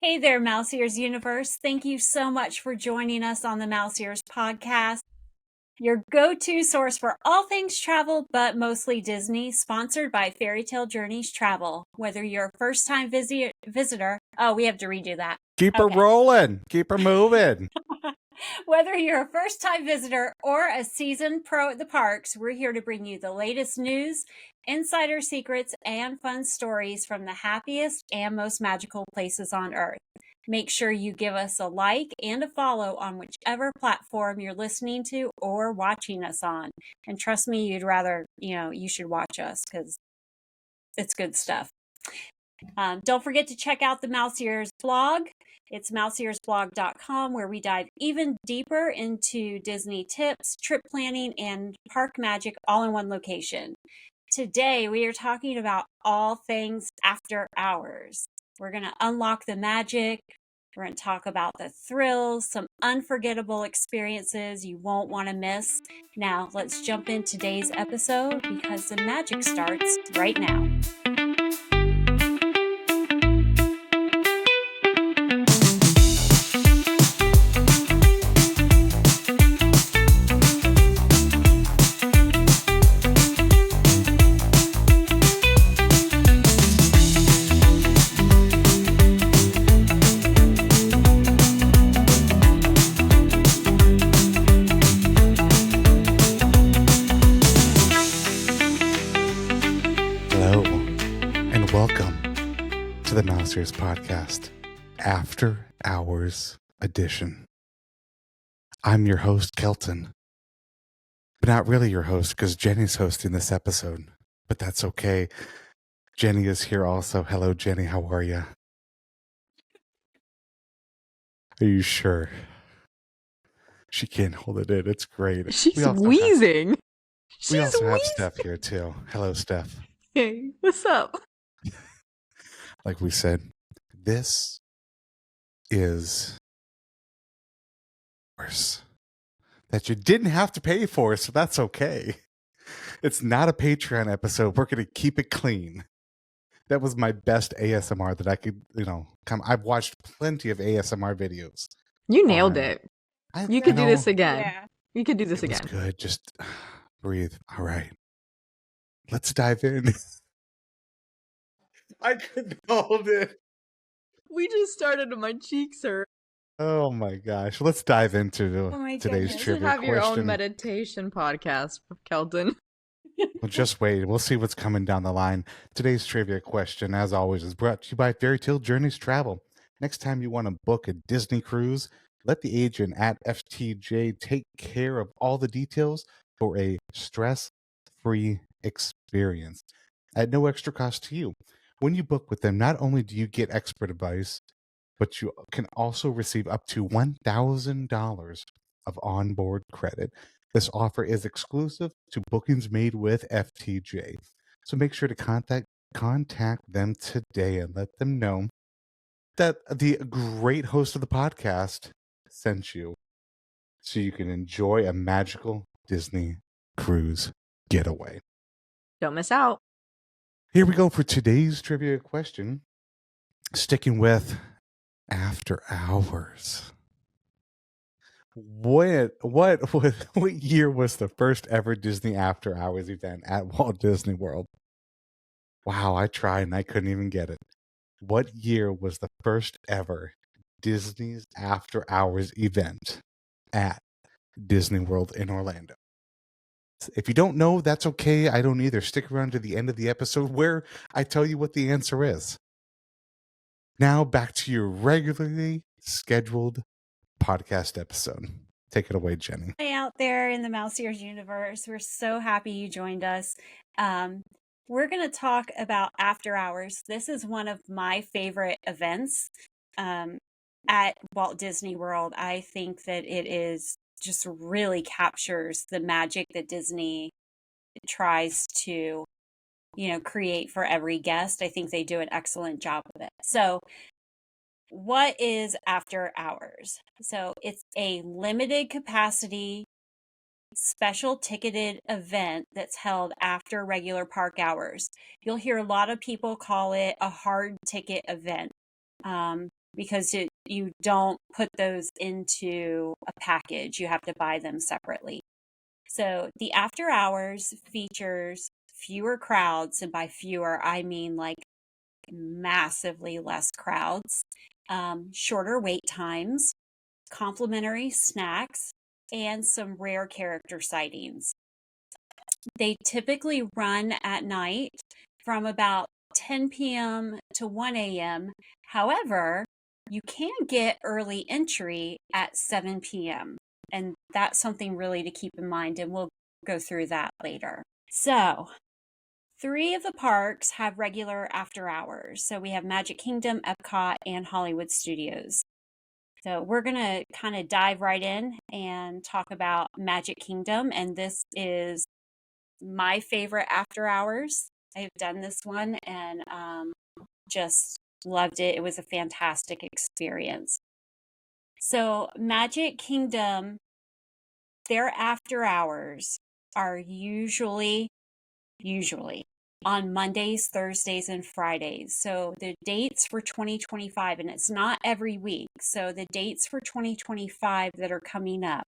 Hey there, Mouse Ears Universe. Thank you so much for joining us on the Mouse Ears podcast, your go-to source for all things travel, but mostly Disney, sponsored by Fairy Tale Journeys Travel. Whether you're a first-time visitor, we have to redo that. Keep her rolling. Keep her moving. Whether you're a first-time visitor or a seasoned pro at the parks, we're here to bring you the latest news, insider secrets, and fun stories from the happiest and most magical places on Earth. Make sure you give us a like and a follow on whichever platform you're listening to or watching us on. And trust me, you should watch us because it's good stuff. Don't forget to check out the Mouse Ears blog. It's mouseearsblog.com, where we dive even deeper into Disney tips, trip planning, and park magic all in one location. Today, we are talking about all things after hours. We're going to unlock the magic. We're going to talk about the thrills, some unforgettable experiences you won't want to miss. Now, let's jump in today's episode because the magic starts right now. The Mouse Ears Podcast, After Hours Edition. I'm your host, Kelton, but not really your host because Jenny's hosting this episode, but that's okay. Jenny is here also. Hello, Jenny. How are you? Are you sure? She can't hold it in. It's great. She's wheezing. We also have Steph here too. Hello, Steph. Hey, what's up? Like we said, this is worse that you didn't have to pay for, so that's okay. It's not a Patreon episode. We're going to keep it clean. That was my best ASMR that I could, I've watched plenty of ASMR videos. You nailed it. You could do this again. Yeah. You could do this again. It's good. Just breathe. All right. Let's dive in. I couldn't hold it. We just started and my cheeks hurt. Oh my gosh. Let's dive into today's trivia question. You should have your own meditation podcast, Kelton. Well, just wait. We'll see what's coming down the line. Today's trivia question, as always, is brought to you by Fairy Tale Journeys Travel. Next time you want to book a Disney cruise, let the agent at FTJ take care of all the details for a stress-free experience at no extra cost to you. When you book with them, not only do you get expert advice, but you can also receive up to $1,000 of onboard credit. This offer is exclusive to bookings made with FTJ. So make sure to contact them today and let them know that the great host of the podcast sent you so you can enjoy a magical Disney cruise getaway. Don't miss out. Here we go for today's trivia question. Sticking with After Hours. What year was the first ever Disney After Hours event at Walt Disney World? Wow, I tried and I couldn't even get it. What year was the first ever Disney's After Hours event at Disney World in Orlando? If you don't know, that's okay. I don't either. Stick around to the end of the episode where I tell you what the answer is. Now back to your regularly scheduled podcast episode. Take it away, Jenny. Hey, out there in the Mouse Ears universe, we're so happy you joined us. We're going to talk about After Hours. This is one of my favorite events at Walt Disney World. I think that it is just really captures the magic that Disney tries to, create for every guest. I think they do an excellent job of it. So what is After Hours? So it's a limited capacity, special ticketed event that's held after regular park hours. You'll hear a lot of people call it a hard ticket event. because you don't put those into a package. You have to buy them separately. So the after hours features fewer crowds, and by fewer, I mean like massively less crowds, shorter wait times, complimentary snacks, and some rare character sightings. They typically run at night from about 10 p.m. to 1 a.m. However, you can get early entry at 7 p.m. And that's something really to keep in mind, and we'll go through that later. So, 3 of the parks have regular after hours. So we have Magic Kingdom, Epcot, and Hollywood Studios. So we're going to kind of dive right in and talk about Magic Kingdom. And this is my favorite after hours. I've done this one and just loved it. It was a fantastic experience. So Magic Kingdom, their after hours are usually on Mondays, Thursdays, and Fridays. So the dates for 2025, and it's not every week. So the dates for 2025 that are coming up,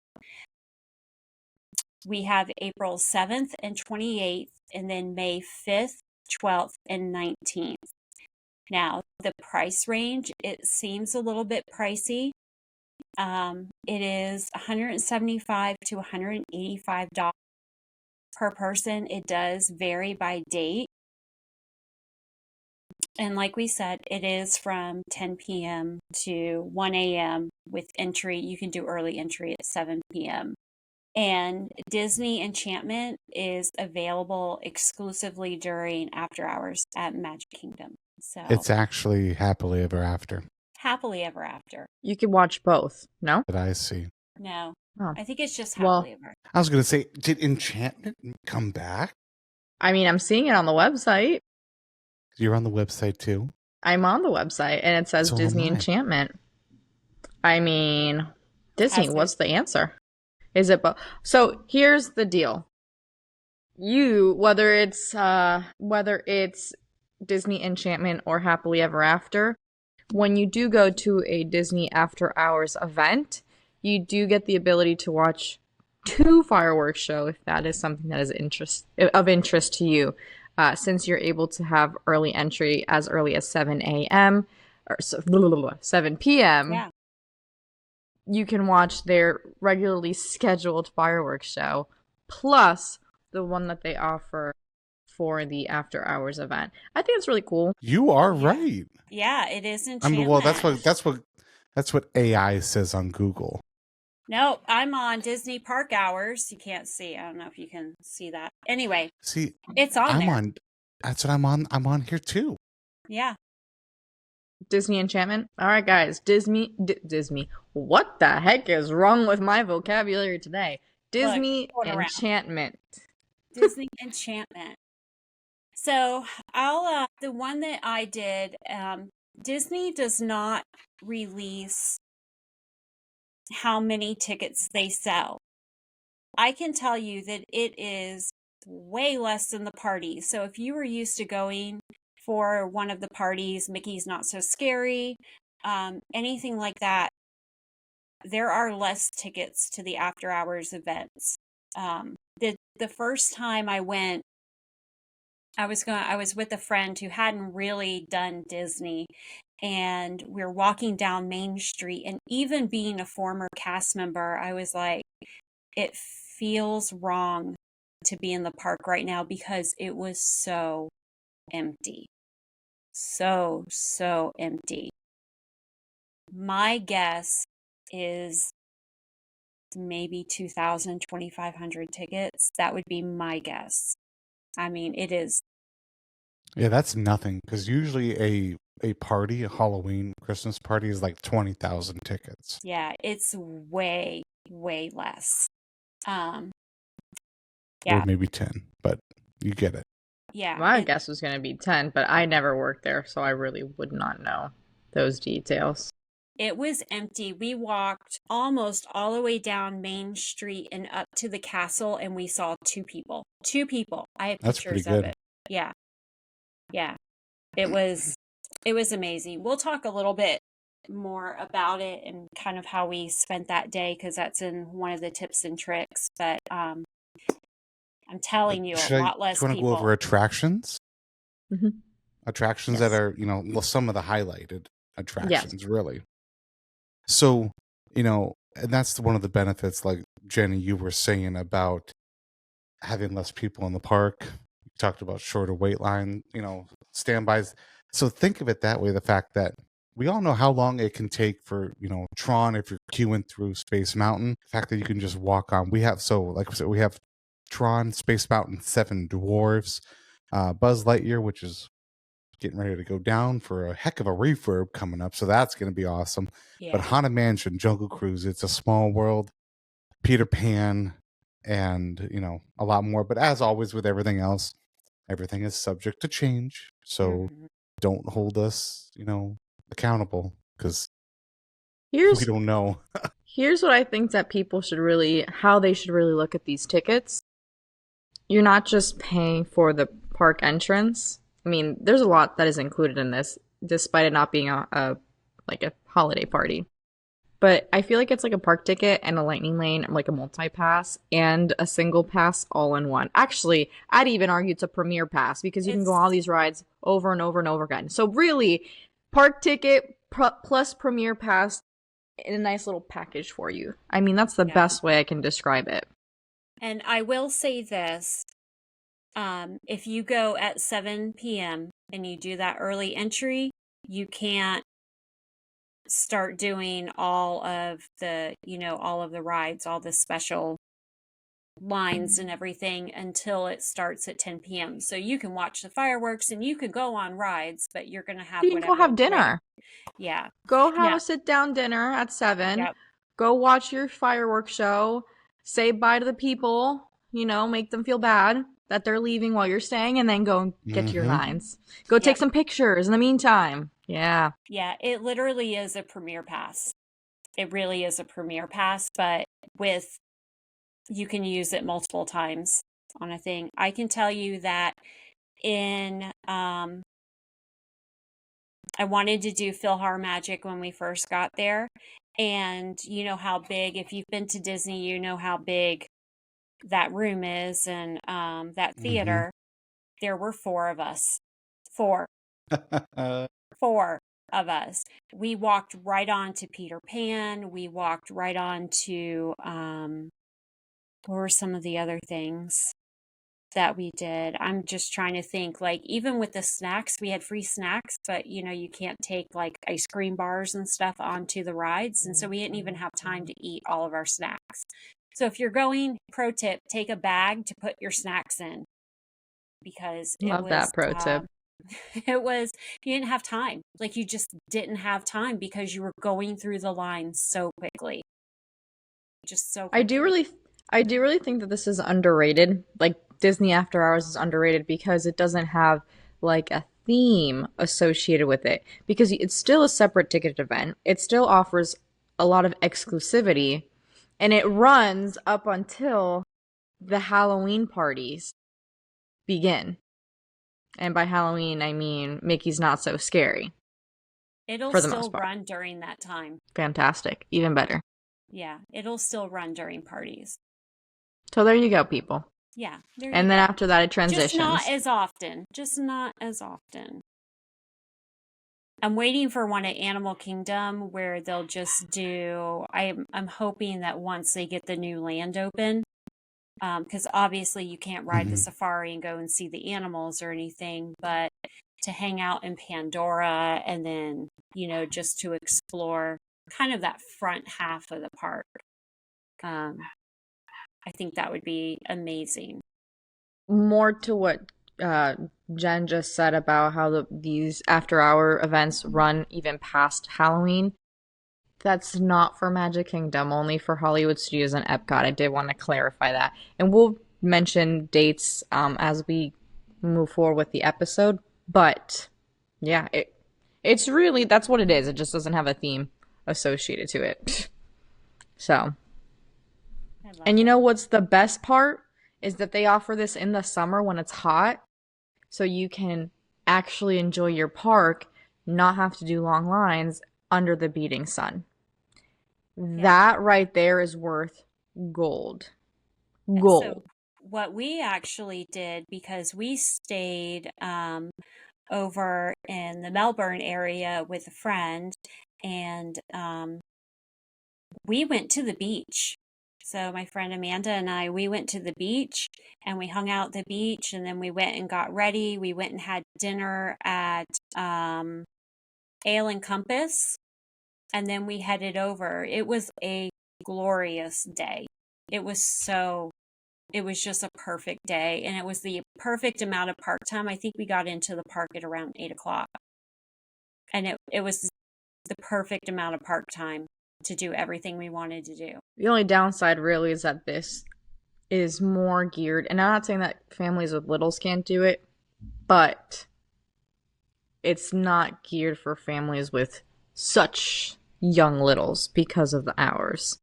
we have April 7th and 28th, and then May 5th, 12th, and 19th. Now, the price range, it seems a little bit pricey. It is $175 to $185 per person. It does vary by date. And like we said, it is from 10 p.m. to 1 a.m. with entry. You can do early entry at 7 p.m. And Disney Enchantment is available exclusively during after hours at Magic Kingdom. So It's actually happily ever after happily ever after. You can watch both, no? that I see. No, Oh. I think it's just Well- happily ever. I was going to say, did Enchantment come back? I mean, I'm seeing it on the website. You're on the website too? I'm on the website, and it says So am Disney I. Enchantment. I mean, Disney, Has what's the answer? Is it both? So here's the deal. Whether it's Disney Enchantment or Happily Ever After, when you do go to a Disney After Hours event, you do get the ability to watch 2 fireworks shows if that is something that is of interest to you. Since you're able to have early entry as early as 7 a.m. or 7 p.m. Yeah. You can watch their regularly scheduled fireworks show, plus the one that they offer for the after hours event. I think it's really cool. You are right. Yeah, it is I Enchantment. mean, well, that's what AI says on Google. No, I'm on Disney Park Hours. You can't see. I don't know if you can see that. Anyway, See, it's on I'm there. on. That's what I'm on. I'm on here too. Yeah. Disney Enchantment. All right, guys. Disney. What the heck is wrong with my vocabulary today? Disney going around. Enchantment. Disney Enchantment. So the one that I did, Disney does not release how many tickets they sell. I can tell you that it is way less than the party. So if you were used to going for one of the parties, Mickey's Not So Scary, anything like that, there are less tickets to the after hours events. The first time I went, I was with a friend who hadn't really done Disney, and we were walking down Main Street, and even being a former cast member, I was like, it feels wrong to be in the park right now because it was so empty. So empty. My guess is maybe 2,000, 2,500 tickets. That would be my guess. I mean, it is. Yeah, that's nothing because usually a party, a Halloween Christmas party, is like 20,000 tickets. Yeah, it's way less. Yeah. Or maybe 10, but you get it. Yeah. My guess was going to be 10, but I never worked there, so I really would not know those details. It was empty. We walked almost all the way down Main Street and up to the castle, and we saw 2 people. 2 people. I have That's pictures pretty of good. it. Yeah. It was amazing. We'll talk a little bit more about it and kind of how we spent that day, because that's in one of the tips and tricks. But I'm telling you, a lot Do less you want to go over people. attractions? Mm-hmm. Attractions Yes. that are, well, some of the highlighted attractions, Yes. really. So, and that's one of the benefits, like Jenny, you were saying about having less people in the park. You talked about shorter wait line, standbys. So think of it that way, the fact that we all know how long it can take for, Tron, if you're queuing through Space Mountain, the fact that you can just walk on. Like I said, we have Tron, Space Mountain, Seven Dwarfs, Buzz Lightyear, which is getting ready to go down for a heck of a refurb coming up. So that's going to be awesome. But Yeah. Haunted Mansion, Jungle Cruise, It's a Small World, Peter Pan, and, a lot more. But as always with everything else, everything is subject to change. So Mhm. don't hold us, accountable, because we Here's don't know. here's what I think that how they should really look at these tickets. You're not just paying for the park entrance. I mean, there's a lot that is included in this, despite it not being a holiday party. But I feel like it's like a park ticket and a lightning lane, like a multi-pass, and a single pass all in one. Actually, I'd even argue it's a premier pass, because you can go on all these rides over and over and over again. So really, park ticket plus premier pass in a nice little package for you. I mean, that's the best way I can describe it. And I will say this, if you go at 7 p.m. and you do that early entry, you can't start doing all of the rides, all the special lines and everything until it starts at 10 p.m. So you can watch the fireworks and you could go on rides, but you're going to have You can go have dinner. Yeah. Go have a sit-down dinner at 7. Yep. Go watch your fireworks show. Say bye to the people. Make them feel bad that they're leaving while you're staying, and then go and get to your 9s. Go take some pictures in the meantime. Yeah. Yeah, it literally is a premier pass. It really is a premier pass, but you can use it multiple times on a thing. I can tell you that I wanted to do PhilharMagic when we first got there, and you know how big, if you've been to Disney, you know how big that room is, and that theater. There were 4 of us. 4 of us. We walked right on to Peter Pan. We walked right on to what were some of the other things that we did? I'm just trying to think, like, even with the snacks, we had free snacks, but you can't take like ice cream bars and stuff onto the rides, and so we didn't even have time to eat all of our snacks. So if you're going, pro tip, take a bag to put your snacks in, because Love that pro tip. you didn't have time. Like, you just didn't have time because you were going through the lines so quickly. Just so quickly. I do really think that this is underrated. Like, Disney After Hours is underrated because it doesn't have like a theme associated with it, because it's still a separate ticketed event. It still offers a lot of exclusivity, and it runs up until the Halloween parties begin. And by Halloween, I mean Mickey's Not So Scary. It'll for the still most part. run during that time. Fantastic. Even better. Yeah, it'll still run during parties. So there you go, people. Yeah. And then after that, it transitions. Just not as often. Just not as often. I'm waiting for one at Animal Kingdom where they'll just do, I'm hoping that once they get the new land open, because obviously you can't ride the safari and go and see the animals or anything, but to hang out in Pandora and then, just to explore kind of that front half of the park. I think that would be amazing. More to what Jen just said about how these after-hour events run even past Halloween. That's not for Magic Kingdom, only for Hollywood Studios and Epcot. I did want to clarify that. And we'll mention dates as we move forward with the episode. But, yeah, it's really, that's what it is. It just doesn't have a theme associated to it. So. And you know what's the best part? Is that they offer this in the summer when it's hot. So you can actually enjoy your park, not have to do long lines, under the beating sun. That right there is worth gold. Gold. So what we actually did, because we stayed over in the Melbourne area with a friend, and we went to the beach. So my friend Amanda and I, we went to the beach and we hung out at the beach, and then we went and got ready. We went and had dinner at Ale and Compass, and then we headed over. It was a glorious day. It was just a perfect day, and it was the perfect amount of park time. I think we got into the park at around 8 o'clock, and it was the perfect amount of park time to do everything we wanted to do. The only downside really is that this is more geared, and I'm not saying that families with littles can't do it, but it's not geared for families with such young littles because of the hours.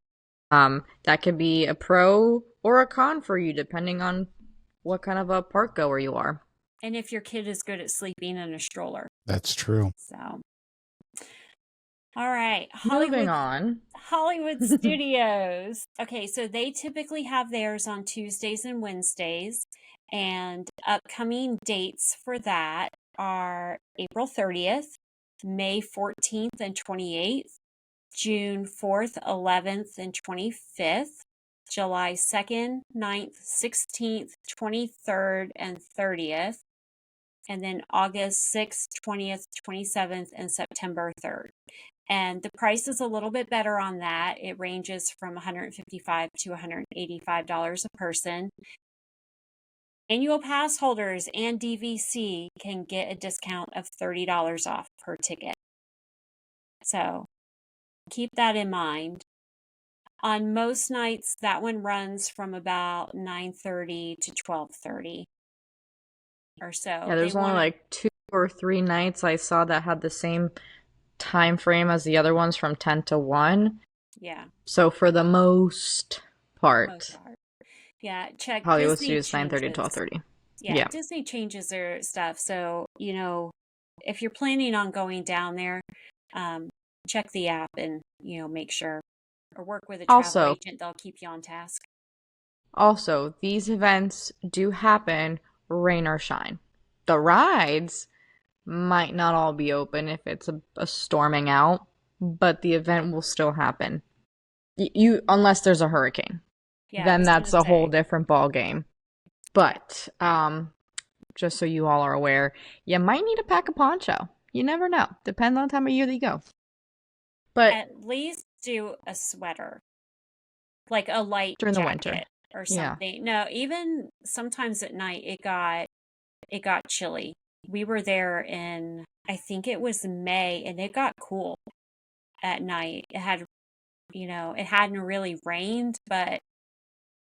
That could be a pro or a con for you, depending on what kind of a park goer you are. And if your kid is good at sleeping in a stroller. That's true. So, all right. Moving on. Hollywood Studios. Okay, so they typically have theirs on Tuesdays and Wednesdays. And upcoming dates for that are April 30th, May 14th and 28th, June 4th, 11th, and 25th, July 2nd, 9th, 16th, 23rd, and 30th, and then August 6th, 20th, 27th, and September 3rd. And the price is a little bit better on that. It ranges from $155 to $185 a person. Annual pass holders and DVC can get a discount of $30 off per ticket. So keep that in mind. On most nights, that one runs from about 9:30 to 12:30 or so. Yeah, there's only like 2 or 3 nights I saw that had the same time frame as the other ones, from 10 to 1. Yeah. So for the most part. Yeah, check Hollywood Disney Studios 9:30 to 12:30. Yeah, Disney changes their stuff. So, if you're planning on going down there, check the app and, make sure, or work with a travel agent. They'll keep you on task. Also, these events do happen rain or shine. The rides might not all be open if it's a storming out, but the event will still happen. Unless there's a hurricane. Yeah, then that's a whole different ball game. But just so you all are aware, you might need to pack a poncho. You never know. Depends on the time of year that you go. But at least do a sweater, like a light during jacket the winter or something. Yeah. No, even sometimes at night it got chilly. We were there in, I think it was May, and it got cool at night. It had, it hadn't really rained, but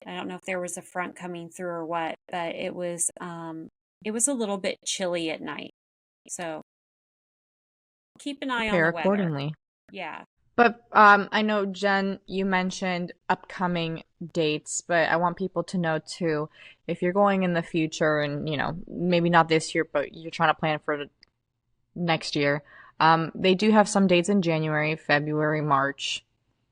I don't know if there was a front coming through or what, but it was a little bit chilly at night. So keep an eye on the weather. Accordingly. Yeah. But I know, Jen, you mentioned upcoming dates, but I want people to know too, if you're going in the future and, maybe not this year, but you're trying to plan for next year, they do have some dates in January, February, March.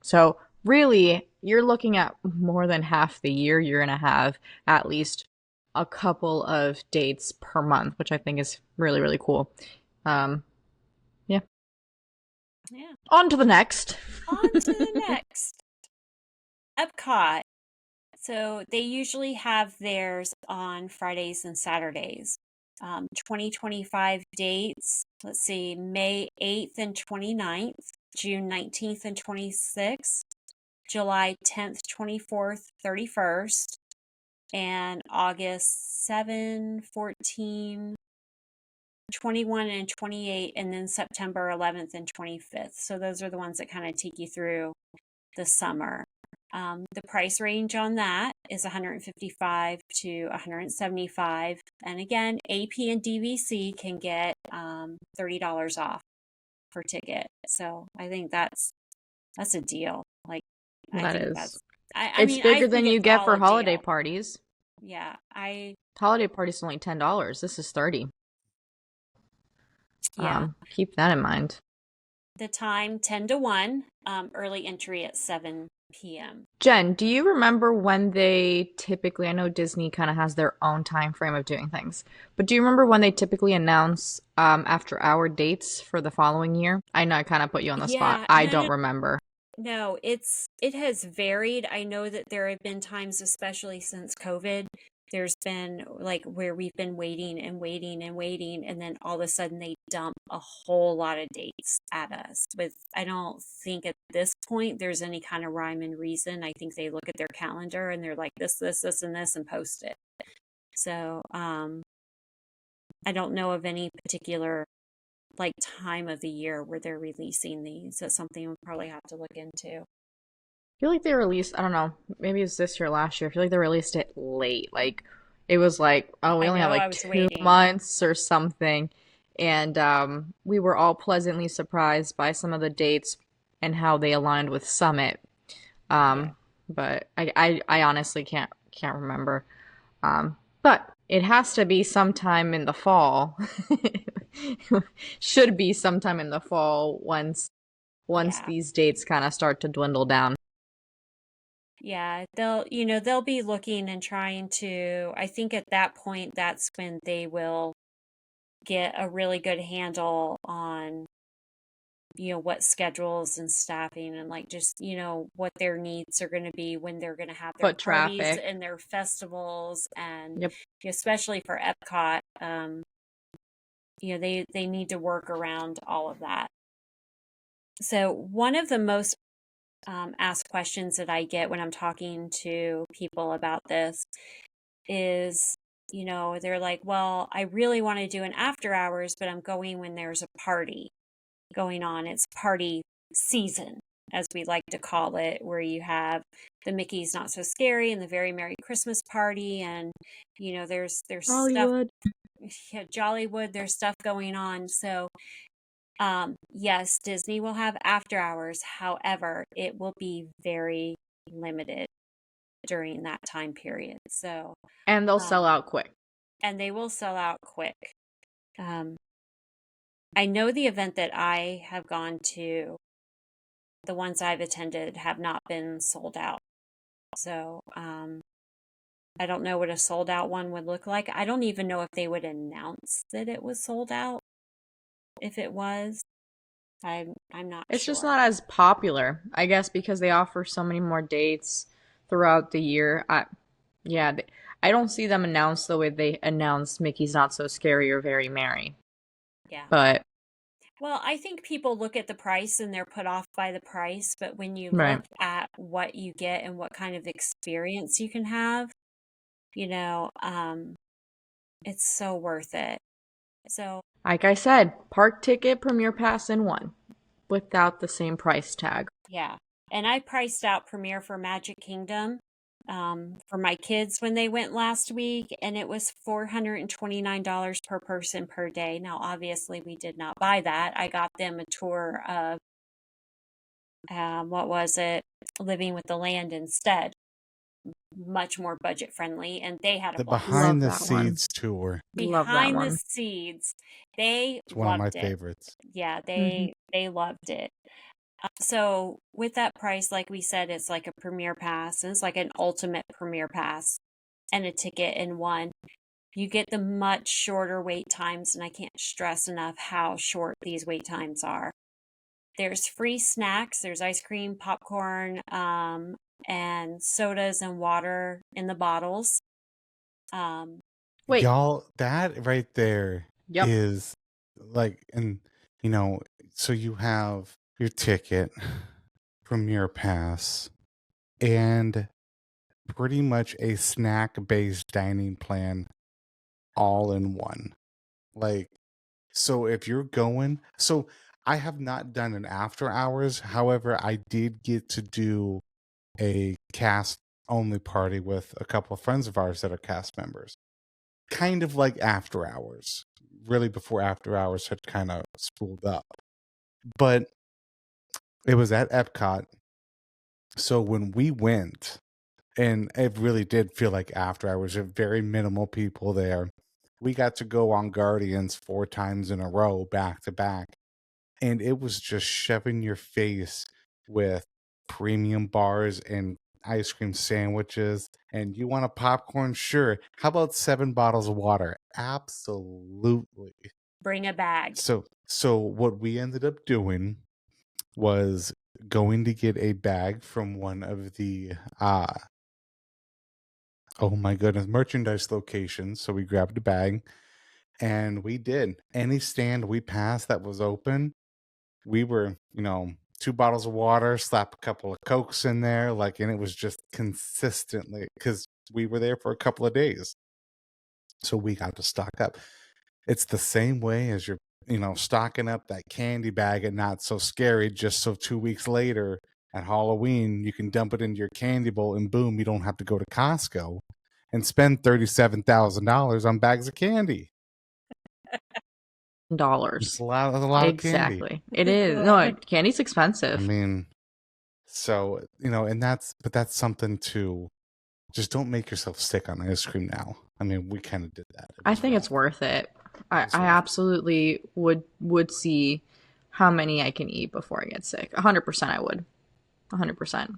So really, you're looking at more than half the year. You're going to have at least a couple of dates per month, which I think is really, really cool. Yeah. On to the next. Epcot. So they usually have theirs on Fridays and Saturdays. 2025 dates. Let's see, May 8th and 29th, June 19th and 26th, July 10th, 24th, 31st, and August 7, 14, 21 and 28, and then September 11th and 25th. So those are the ones that kind of take you through the summer. The price range on that is $155 to $175. And again, AP and DVC can get $30 off per ticket. So I think that's a deal. Like, it's bigger than you get for holiday parties. Yeah, holiday parties are only $10. This is $30. Yeah. Keep that in mind. The time 10 to 1, early entry at 7 p.m. Jen, do you remember when they typically, I know Disney kind of has their own time frame of doing things, but do you remember when they typically announce after hour dates for the following year? I know I kind of put you on the spot. Yeah, I no, don't no, remember. no, it has varied. I know that there have been times, especially since COVID, there's been like where we've been waiting and waiting and waiting, and then all of a sudden they dump a whole lot of dates at us. With I don't think at this point there's any kind of rhyme and reason. I think they look at their calendar and they're like this, and this, and post it. So, I don't know of any particular like time of the year where they're releasing these. That's something we'll probably have to look into. I feel like they released, I don't know, maybe it was this year, last year. I feel like they released it late. Like, it was like, oh, we I only have know I like was 2 months or something. And we were all pleasantly surprised by some of the dates and how they aligned with Summit. Yeah. But I honestly can't remember. But it has to be sometime in the fall. Should be sometime in the fall once Yeah. these dates kind of start to dwindle down. Yeah, they'll be looking and trying to, I think at that point, that's when they will get a really good handle on, what schedules and staffing and like just, what their needs are going to be when they're going to have their Foot parties traffic. and their festivals and Yep. especially for Epcot, they need to work around all of that. So one of the most asked questions that I get when I'm talking to people about this is, they're like, well, I really want to do an after hours, but I'm going when there's a party going on. It's party season, as we like to call it, where you have the Mickey's Not So Scary and the Very Merry Christmas Party. And, there's stuff, Hollywood. yeah, Jollywood, there's stuff going on. So, yes, Disney will have after hours. However, it will be very limited during that time period. So, And they'll um, sell out quick. and they will sell out quick. Um, I know the event that I have gone to, the ones I've attended have not been sold out. So, I don't know what a sold out one would look like. I don't even know if they would announce that it was sold out. If it was, I'm not It's just sure. not as popular, I guess, because they offer so many more dates throughout the year. Yeah, I don't see them announced the way they announced Mickey's Not So Scary or Very Merry. Yeah. But Well, I think people look at the price and they're put off by the price, but when you look right. at what you get and what kind of experience you can have, you know, um, it's so worth it. So, Like I said, park ticket, Premier Pass in one without the same price tag. yeah. And I priced out Premiere for Magic Kingdom for my kids when they went last week, and it was $429 per person per day. Now, obviously, we did not buy that. I got them a tour of, what was it? Living with the Land instead. Much more budget friendly, and they had a The blast. Love behind the that one. scenes tour. Love that Behind the one. scenes, they It's one of my loved it. favorites. Yeah, Hmm. they loved it. So with that price, like we said, it's like a premier pass, and it's like an ultimate premier pass and a ticket in one. You get the much shorter wait times, and I can't stress enough how short these wait times are. There's free snacks. There's ice cream, popcorn, and sodas and water in the bottles. Um, Wait. Y'all, that right there Yep. is like, and you know, so you have your ticket from your pass and pretty much a snack based dining plan all in one. Like, so if you're going, so I have not done an after hours. However, I did get to do a cast only party with a couple of friends of ours that are cast members. Kind of like after hours, really before after hours had kind of spooled up. But it was at Epcot. So when we went, and it really did feel like after hours, there were very minimal people there. We got to go on Guardians 4 times in a row, back to back. and it was just shoving your face with premium bars and ice cream sandwiches. And you want a popcorn? Sure. How about 7 bottles of water? Absolutely. Bring a bag. So what we ended up doing was going to get a bag from one of the oh my goodness, merchandise locations. So we grabbed a bag, and we did. Any stand we passed that was open, we were, 2 bottles of water, slap a couple of Cokes in there, and it was just consistently, because we were there for a couple of days. So we got to stock up. It's the same way as you're, stocking up that candy bag at Not So Scary, just so 2 weeks later at Halloween, you can dump it into your candy bowl and boom, you don't have to go to Costco and spend $37,000 on bags of candy. It's a lot of candy. Exactly. It is. No, candy's expensive. I mean, so, and that's something to just don't make yourself sick on ice cream now. I mean, we kind of did that. I think it's worth it. I absolutely would see how many I can eat before I get sick. 100% I would. 100%.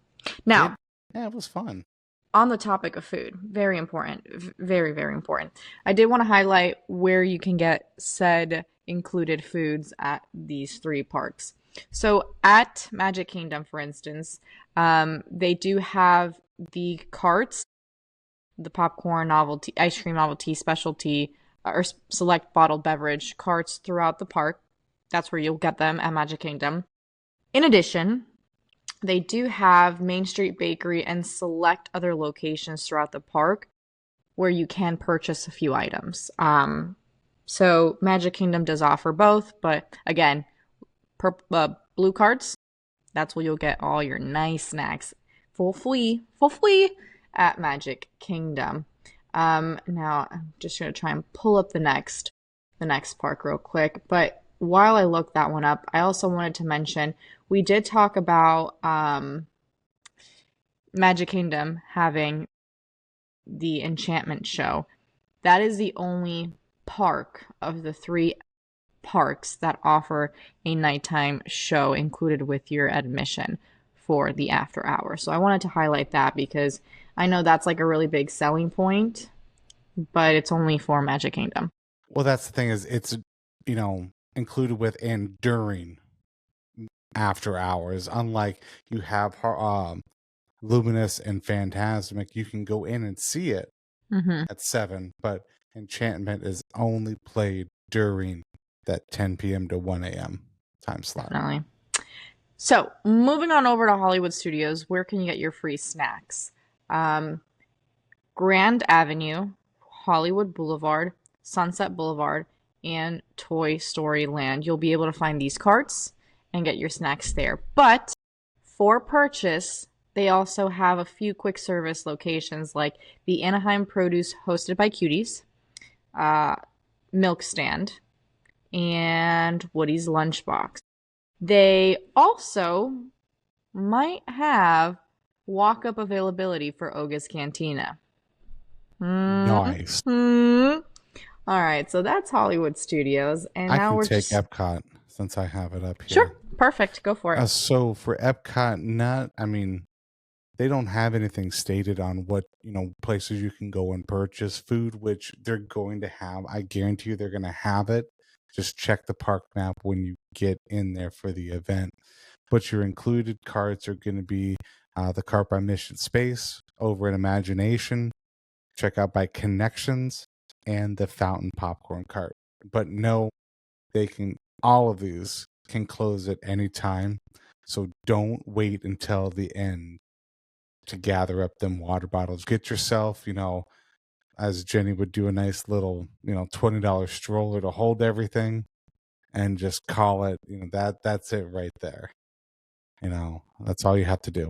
Now, yeah, it was fun. On the topic of food, very important, very, very important. I did want to highlight where you can get said included foods at these 3 parks. So at Magic Kingdom, for instance, they do have the carts, the popcorn, novelty, ice cream, novelty, specialty, or select bottled beverage carts throughout the park. That's where you'll get them at Magic Kingdom. In addition, they do have Main Street Bakery and select other locations throughout the park where you can purchase a few items. So Magic Kingdom does offer both, but again, blue carts, that's where you'll get all your nice snacks for free at Magic Kingdom. Now I'm just going to try and pull up the next park real quick, but while I look that one up, I also wanted to mention we did talk about Magic Kingdom having the enchantment show. That is the only park of the 3 parks that offer a nighttime show included with your admission for the after hours. So I wanted to highlight that because I know that's like a really big selling point, but it's only for Magic Kingdom. Well, that's the thing, is it's, included with and during after hours. Unlike you have Luminous and Phantasmic, you can go in and see it at 7, but Enchantment is only played during that 10 p.m. to 1 a.m. time slot. Definitely. So moving on over to Hollywood Studios, where can you get your free snacks? Grand Avenue, Hollywood Boulevard, Sunset Boulevard, and Toy Story Land. You'll be able to find these carts and get your snacks there. But for purchase, they also have a few quick service locations like the Anaheim Produce hosted by Cuties, Milk Stand, and Woody's Lunchbox. They also might have walk-up availability for Oga's Cantina. Nice. All right, so that's Hollywood Studios, and now we're take Epcot since I have it up here. Sure, perfect. Go for it. So for Epcot, they don't have anything stated on what places you can go and purchase food, which they're going to have. I guarantee you, they're going to have it. Just check the park map when you get in there for the event. But your included carts are going to be the cart by Mission Space, over in Imagination, check out by Connections, and the Fountain Popcorn cart. But no, all of these can close at any time. So don't wait until the end to gather up them water bottles. Get yourself, as Jenny would do, a nice little, $20 stroller to hold everything, and just call it, that's it right there. That's all you have to do.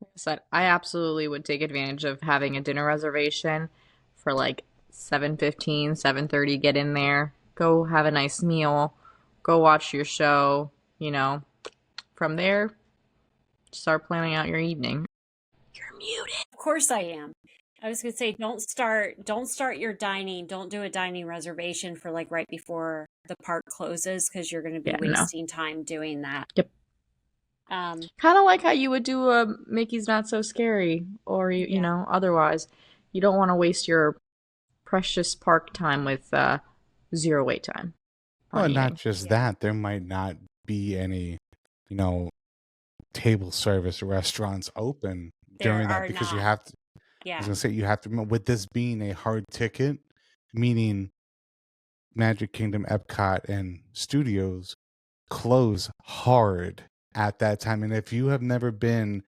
Like I said, I absolutely would take advantage of having a dinner reservation for like 7:15, 7:30. Get in there, go have a nice meal, go watch your show. From there, start planning out your evening. You're muted. Of course I am. I was gonna say, don't start your dining. Don't do a dining reservation for like right before the park closes because you're gonna be Yeah, no. wasting time doing that. Yep. Um, Kind of like how you would do a Mickey's Not So Scary, or you yeah, know, otherwise, you don't want to waste your precious park time with zero wait time Well, on not eating. just yeah. that, there might not be any, you know, table service restaurants open There during that are because you not. have to, I was Yeah, gonna say you have to remember with this being a hard ticket, meaning Magic Kingdom, Epcot, and Studios close hard at that time. And if you have never been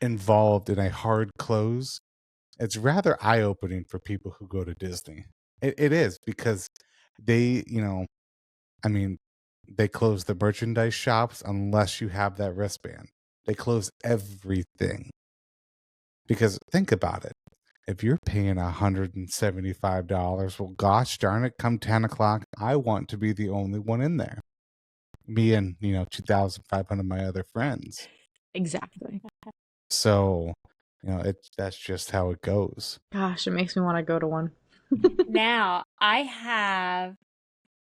involved in a hard close, it's rather eye opening for people who go to Disney. It is because they, I mean, they close the merchandise shops unless you have that wristband. They close everything. Because think about it. If you're paying $175, well, gosh darn it, come 10 o'clock, I want to be the only one in there. Me and, 2,500 of my other friends. Exactly. So, that's just how it goes. Gosh, it makes me want to go to one. now I have,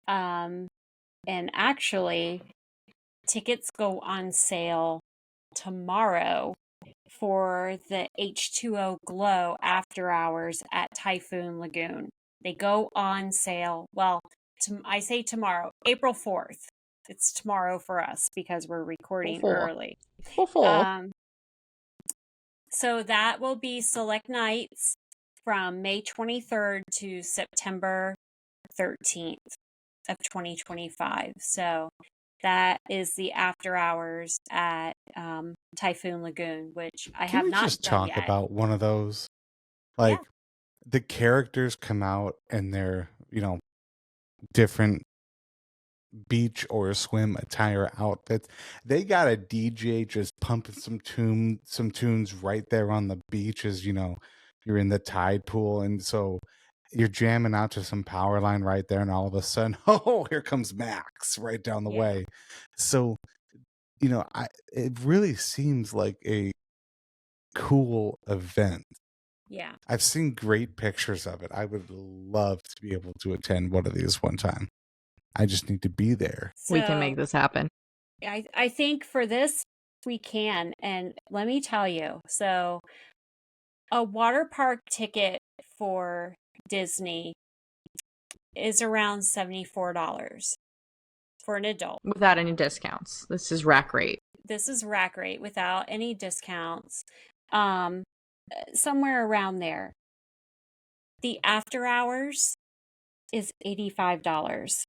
and actually, tickets go on sale tomorrow for the H2O Glow after hours at Typhoon Lagoon. They go on sale. Well, I say tomorrow, April 4th. It's tomorrow for us because we're recording Full. early. Full. So that will be select nights from May 23rd to September 13th of 2025. So that is the after hours at Typhoon Lagoon, which I Can have we not just done talk yet. about one of those? Yeah. Like, the characters come out in their, different beach or swim attire outfits. They got a DJ just pumping some tunes right there on the beach as you're in the tide pool, and so you're jamming out to some power line right there, and all of a sudden, oh, here comes Max right down the Yeah. way. So it really seems like a cool event. Yeah. I've seen great pictures of it. I would love to be able to attend one of these one time. I just need to be there. We can make this happen. I think for this we can, and let me tell you. So a water park ticket for Disney is around $74 for an adult. Without any discounts. This is rack rate. This is rack rate without any discounts. Somewhere around there. The after hours is $85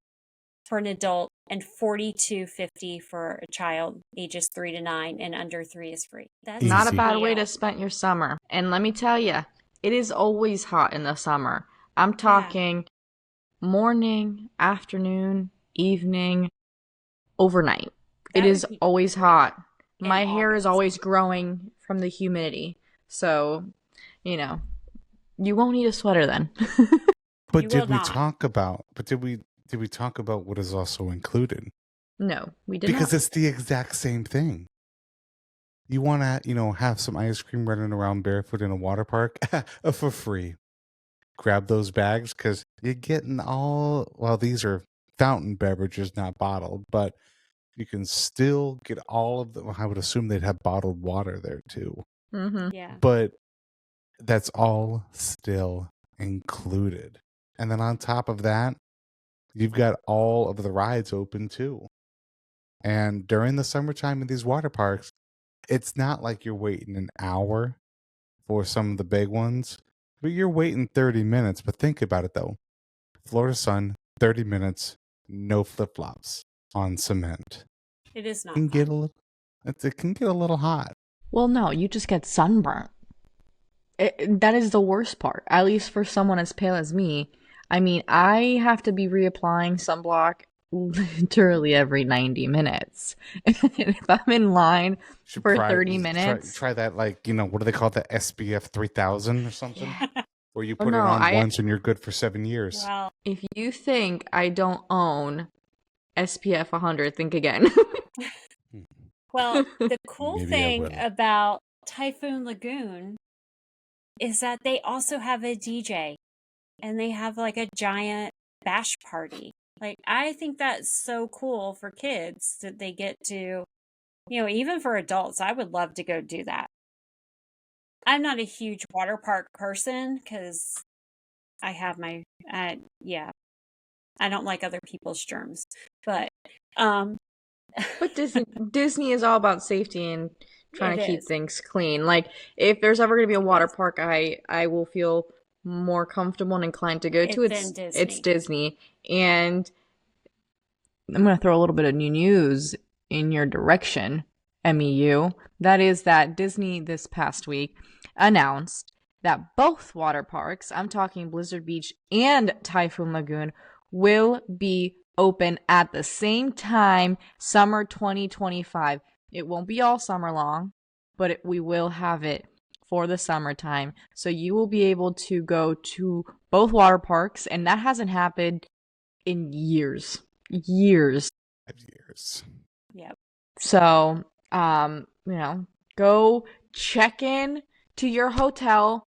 for an adult and $42.50 for a child ages 3 to 9, and under 3 is free. That's Not a Easy. bad way to spend your summer. And let me tell you, it is always hot in the summer. I'm talking morning, afternoon, evening, overnight. That It would is be always great hot. in My hair is August. always growing from the humidity. So, you won't need a sweater then. But You did will we not. talk about? But did we talk about what is also included? No, we did Because not. it's the exact same thing. You want to, have some ice cream running around barefoot in a water park for free. Grab those bags because you're getting all. Well, these are fountain beverages, not bottled, but you can still get all of them. I would assume they'd have bottled water there too. Mm-hmm. Yeah. But that's all still included. And then on top of that, you've got all of the rides open too. And during the summertime in these water parks, it's not like you're waiting an hour for some of the big ones, but you're waiting 30 minutes. But think about it though. Florida sun, 30 minutes, no flip flops on cement. It is not It can fun. get a little, it can get a little hot. Well, no, you just get sunburnt. That is the worst part, at least for someone as pale as me. I mean, I have to be reapplying sunblock literally every 90 minutes. And if I'm in line Should for 30 minutes. Try that, like, what do they call that? SPF 3000 or something? Yeah. Where you Oh, put it no, on once and you're good for 7 years. Well, If you think I don't own SPF 100, think again. well, the cool Maybe I thing will. about Typhoon Lagoon is that they also have a DJ and they have like a giant bash party. Like, I think that's so cool for kids that they get to, even for adults, I would love to go do that. I'm not a huge water park person because I have yeah, I don't like other people's germs. But But Disney is all about safety and trying it to keep is. things clean. Like, if there's ever going to be a water Yes. park I will feel more comfortable and inclined to go to, It's in it's Disney. Disney. And I'm going to throw a little bit of new news in your direction, MEU. That is that Disney this past week announced that both water parks, I'm talking Blizzard Beach and Typhoon Lagoon, will be open at the same time, summer 2025. It won't be all summer long, but we will have it for the summertime. So you will be able to go to both water parks, and that hasn't happened in years. Years. 5 years. Yep. So, go check in to your hotel,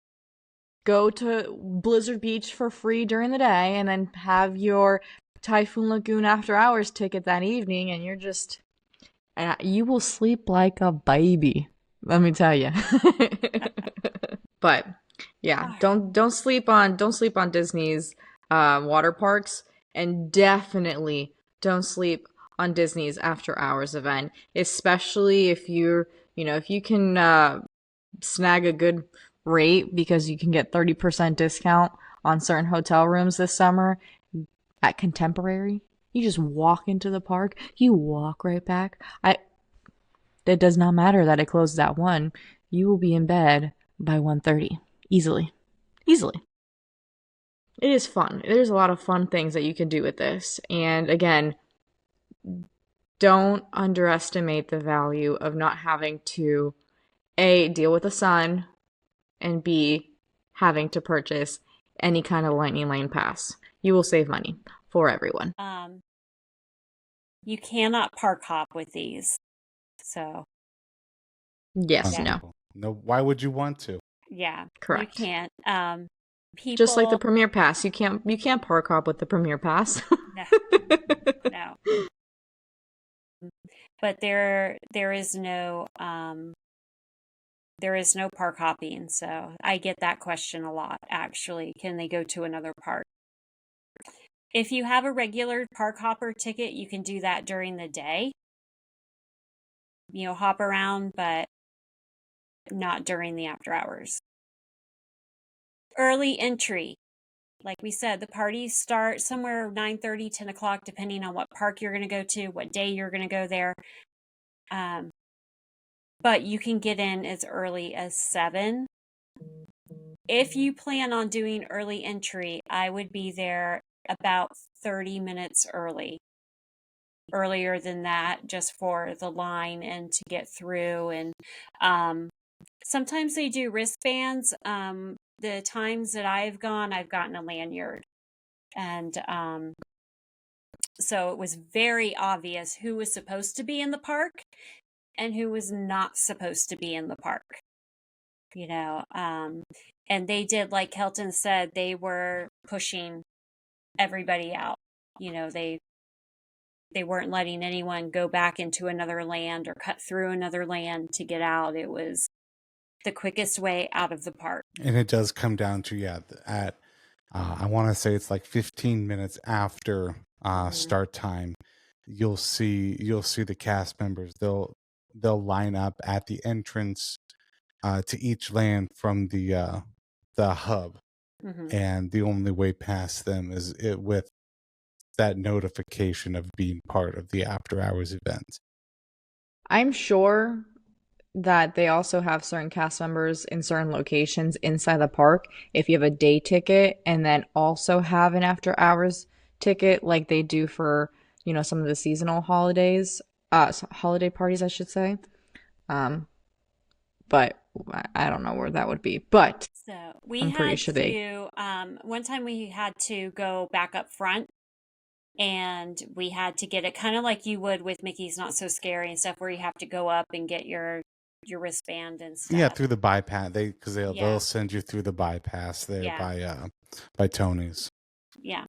go to Blizzard Beach for free during the day, and then have your Typhoon Lagoon after hours ticket that evening, and you will sleep like a baby. Let me tell you. But yeah, don't sleep on Disney's water parks, and definitely don't sleep on Disney's after hours event, especially if if you can snag a good rate because you can get 30% discount on certain hotel rooms this summer at Contemporary. You just walk into the park, you walk right back. It does not matter that it closes at 1. You will be in bed by 1:30 easily. Easily. It is fun. There's a lot of fun things that you can do with this. And again, don't underestimate the value of not having to A, deal with the sun, and B, having to purchase any kind of Lightning Lane pass. You will save money for everyone. You cannot park hop with these. So Yes, Yeah. no. No, why would you want to? yeah, Correct. you can't. People Just like the Premier Pass, you can't park hop with the Premier Pass. no. But there is no park hopping, so I get that question a lot, actually. Can they go to another park? If you have a regular park hopper ticket, you can do that during the day. Hop around, but not during the after hours. Early entry. Like we said, the parties start somewhere 9:30, 10 o'clock, depending on what park you're going to go to, what day you're going to go there. But you can get in as early as 7. If you plan on doing early entry, I would be there about 30 minutes earlier than that, just for the line and to get through. And sometimes they do wristbands. The times that I've gotten a lanyard. And so it was very obvious who was supposed to be in the park and who was not supposed to be in the park. And they did, like Kelton said, they were pushing everybody out. They weren't letting anyone go back into another land or cut through another land to get out. It was the quickest way out of the park. And it does come down to, I want to say it's like 15 minutes after start time, you'll see the cast members. They'll line up at the entrance to each land from the hub, and the only way past them is with that notification of being part of the after hours event. I'm sure that they also have certain cast members in certain locations inside the park. If you have a day ticket and then also have an after hours ticket, like they do for, some of the seasonal holidays, holiday parties, I should say. But I don't know where that would be. But so I'm pretty sure they. One time we had to go back up front, and we had to get it kind of like you would with Mickey's Not So Scary and stuff, where you have to go up and get your your wristband and stuff. Yeah, through the bypass. They'll Yeah. send you through the bypass there Yeah. by Tony's. Yeah.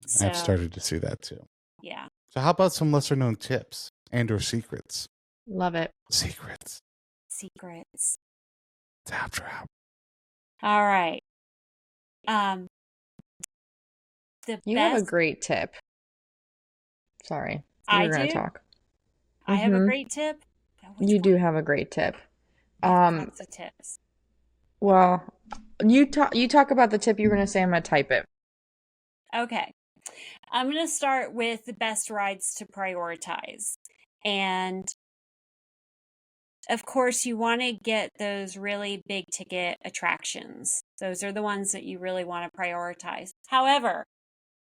I've So, started to see that too. yeah. So how about some lesser known tips and or secrets? Love it. Secrets. Secrets. It's after hours. All right. You have a great tip. Sorry. I You're going do? to talk. I have a great tip? Which You do one? have a great tip. I have lots of tips. Well, you talk about the tip you're going to say. I'm going to type it. Okay. I'm going to start with the best rides to prioritize. And of course, you want to get those really big ticket attractions. Those are the ones that you really want to prioritize. However,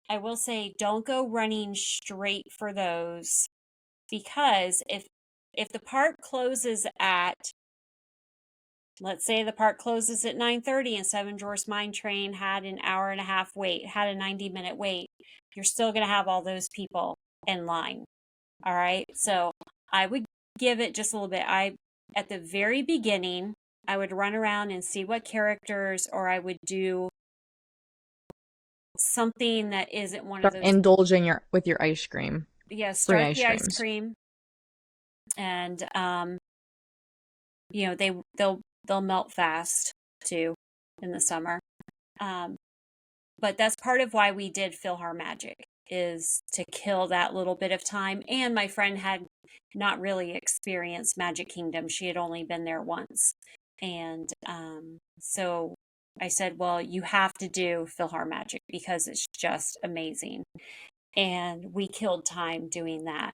I will say don't go running straight for those, because if the park closes at, let's say the park closes at 9:30 and Seven Dwarfs Mine Train had an hour and a half wait, had a 90-minute wait, you're still going to have all those people in line. All right. So I would give it just a little bit. At the very beginning, I would run around and see what characters, or I would do something that isn't one of those. Indulging with your ice cream. Yeah, start the ice cream. And they'll melt fast too in the summer. But that's part of why we did PhilharMagic, is to kill that little bit of time. And my friend had not really experienced Magic Kingdom. She had only been there once. And so I said, well, you have to do PhilharMagic because it's just amazing. And we killed time doing that.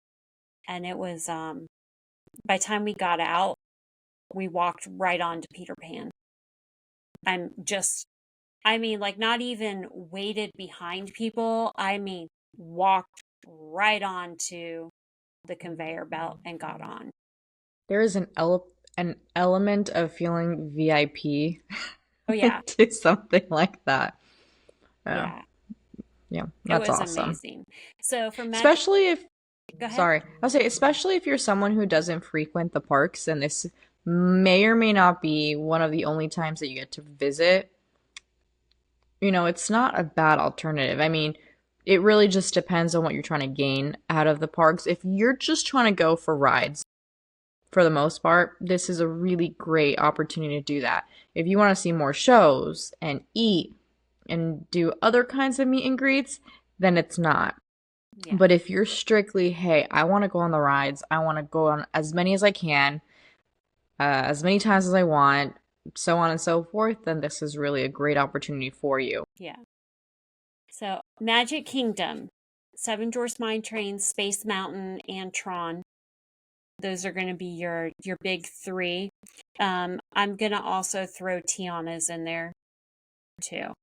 And it was, by the time we got out, we walked right on to Peter Pan. Not even waited behind people. Walked right onto the conveyor belt and got on. There is an element of feeling VIP. Oh yeah, to something like that. Yeah, that's it was awesome. Amazing. So for especially if, go ahead. Sorry, I'll say especially if you're someone who doesn't frequent the parks, and this may or may not be one of the only times that you get to visit. It's not a bad alternative. It really just depends on what you're trying to gain out of the parks. If you're just trying to go for rides, for the most part, this is a really great opportunity to do that. If you want to see more shows and eat and do other kinds of meet and greets, then it's not. Yeah. But if you're strictly, hey, I want to go on the rides, I want to go on as many as I can, as many times as I want, so on and so forth, then this is really a great opportunity for you. Yeah. So Magic Kingdom, Seven Dwarfs Mine Train, Space Mountain, and Tron. Those are going to be your big three. I'm going to also throw Tiana's in there too.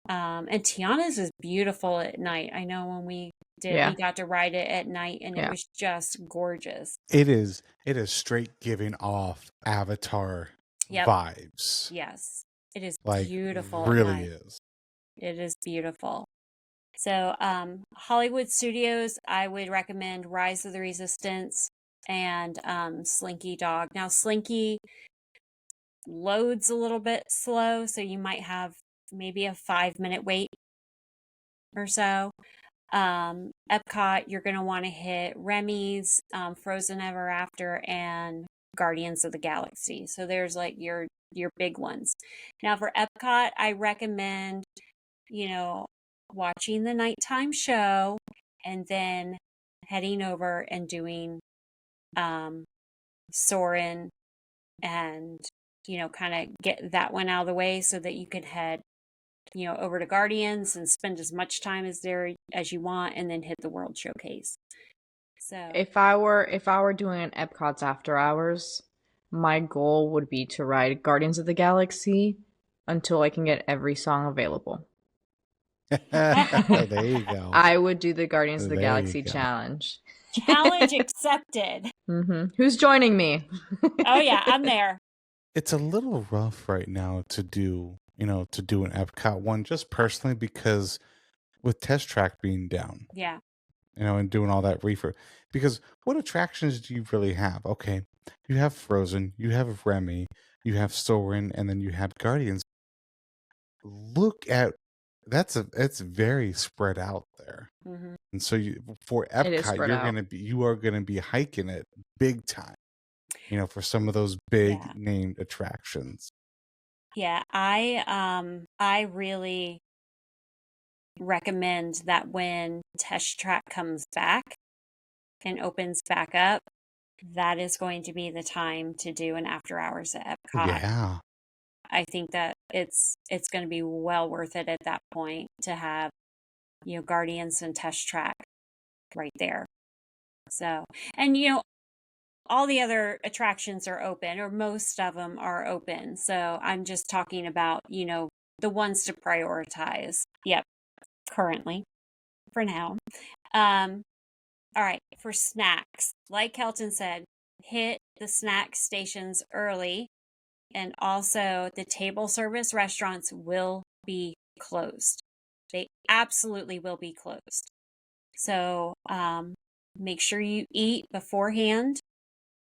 And Tiana's is beautiful at night. I know when we got to ride it at night, and it was just gorgeous. It is straight giving off Avatar vibes. Yes. It is beautiful. It really is. It is beautiful. So Hollywood Studios, I would recommend Rise of the Resistance and Slinky Dog. Now Slinky loads a little bit slow, so you might have maybe a 5-minute wait or so. Epcot, you're going to want to hit Remy's, Frozen Ever After, and Guardians of the Galaxy. So there's your big ones. Now for Epcot, I recommend, watching the nighttime show and then heading over and doing Soarin' and, kind of get that one out of the way so that you can head, over to Guardians and spend as much time there as you want, and then hit the World Showcase. So if I were doing an Epcot's After Hours, my goal would be to ride Guardians of the Galaxy until I can get every song available. There you go. I would do the Guardians of the Galaxy challenge. Challenge accepted. Mm-hmm. Who's joining me? Oh yeah, I'm there. It's a little rough right now to do an Epcot one, just personally because with Test Track being down. Yeah. and doing all that reefer. Because what attractions do you really have? Okay, you have Frozen, you have Remy, you have Soarin', and then you have Guardians. Look at it's very spread out there. Hmm. And so for It is Epcot, spread out. you are gonna be hiking it big time, for some of those big Yeah. named attractions. Yeah, I really recommend that when Test Track comes back and opens back up, that is going to be the time to do an after hours at Epcot. Yeah. I think that it's going to be well worth it at that point to have, Guardians and Test Track right there. So, and all the other attractions are open, or most of them are open. So I'm just talking about, the ones to prioritize. Yep, currently, for now. All right, for snacks, like Kelton said, hit the snack stations early, and also the table service restaurants will be closed. They absolutely will be closed. So make sure you eat beforehand,